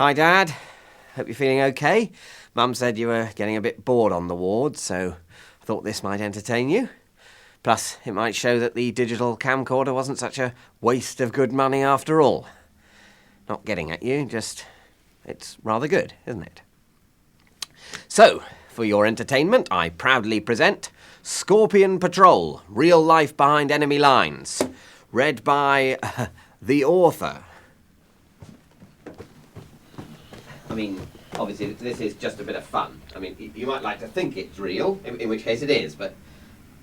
Hi, Dad. Hope you're feeling okay. Mum said you were getting a bit bored on the ward, so I thought this might entertain you. Plus, it might show that the digital camcorder wasn't such a waste of good money after all. Not getting at you, just it's rather good, isn't it? So, for your entertainment, I proudly present Scorpion Patrol, Real Life Behind Enemy Lines, read by the author. I mean, obviously, this is just a bit of fun. I mean, you might like to think it's real, in which case it is, but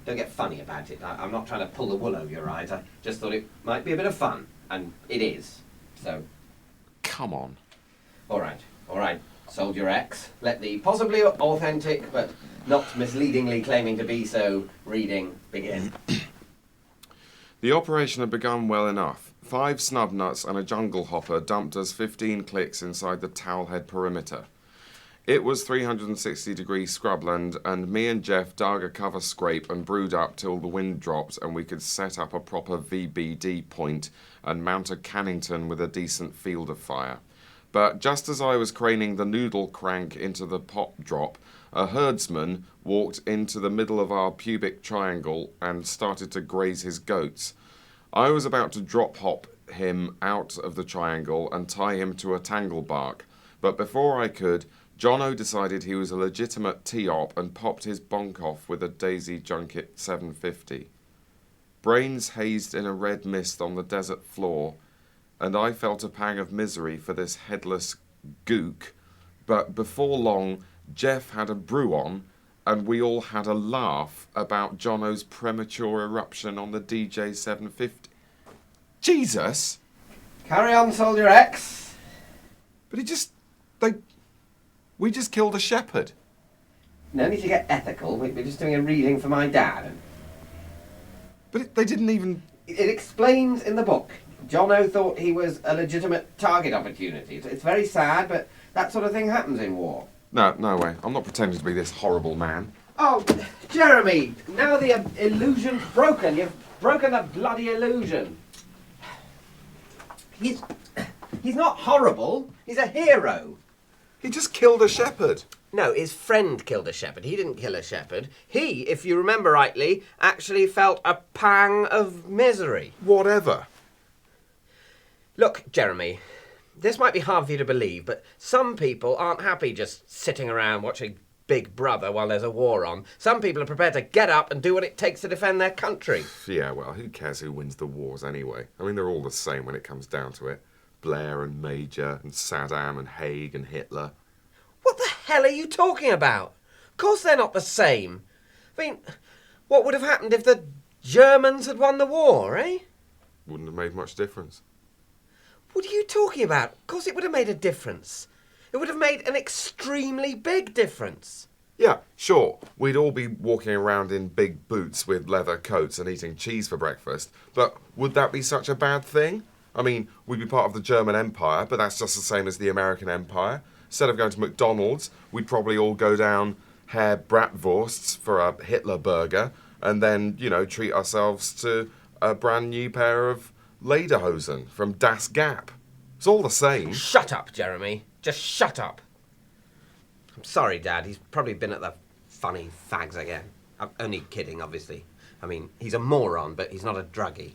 don't get funny about it. I'm not trying to pull the wool over your eyes. I just thought it might be a bit of fun, and it is. So, come on. All right, Soldier X. Let the possibly authentic, but not misleadingly claiming to be so, reading begin. The operation had begun well enough. 5 snub nuts and a jungle hopper dumped us 15 clicks inside the Towelhead perimeter. It was 360-degree scrubland, and me and Jeff dug a cover scrape and brewed up till the wind dropped and we could set up a proper VBD point and mount a Cannington with a decent field of fire. But just as I was craning the noodle crank into the pop drop, a herdsman walked into the middle of our pubic triangle and started to graze his goats. I was about to drop hop him out of the triangle and tie him to a tangle bark, but before I could, Jono decided he was a legitimate T-op and popped his bonk off with a Daisy Junket 750. Brains hazed in a red mist on the desert floor, and I felt a pang of misery for this headless gook, but before long, Jeff had a brew on, and we all had a laugh about Jono's premature eruption on the DJ 750. Jesus! Carry on, Soldier X. But we just killed a shepherd. No need to get ethical. We're just doing a reading for my dad. But they didn't even... It explains in the book. Jono thought he was a legitimate target opportunity. It's very sad, but that sort of thing happens in war. No way. I'm not pretending to be this horrible man. Oh, Jeremy, now the illusion's broken. You've broken the bloody illusion. He's not horrible. He's a hero. He just killed a shepherd. No, his friend killed a shepherd. He didn't kill a shepherd. He, if you remember rightly, actually felt a pang of misery. Whatever. Look, Jeremy, this might be hard for you to believe, but some people aren't happy just sitting around watching Big Brother while there's a war on. Some people are prepared to get up and do what it takes to defend their country. Yeah, well, who cares who wins the wars anyway? I mean, they're all the same when it comes down to it. Blair and Major and Saddam and Haig and Hitler. What the hell are you talking about? Of course they're not the same. I mean, what would have happened if the Germans had won the war, eh? Wouldn't have made much difference. What are you talking about? Of course it would have made a difference. It would have made an extremely big difference. Yeah, sure, we'd all be walking around in big boots with leather coats and eating cheese for breakfast, but would that be such a bad thing? I mean, we'd be part of the German Empire, but that's just the same as the American Empire. Instead of going to McDonald's, we'd probably all go down Herr Bratwurst's for a Hitler burger, and then, treat ourselves to a brand new pair of lederhosen from Das Gap. It's all the same. Shut up, Jeremy. Just shut up. I'm sorry, Dad. He's probably been at the funny fags again. I'm only kidding, obviously. I mean, he's a moron, but he's not a druggie.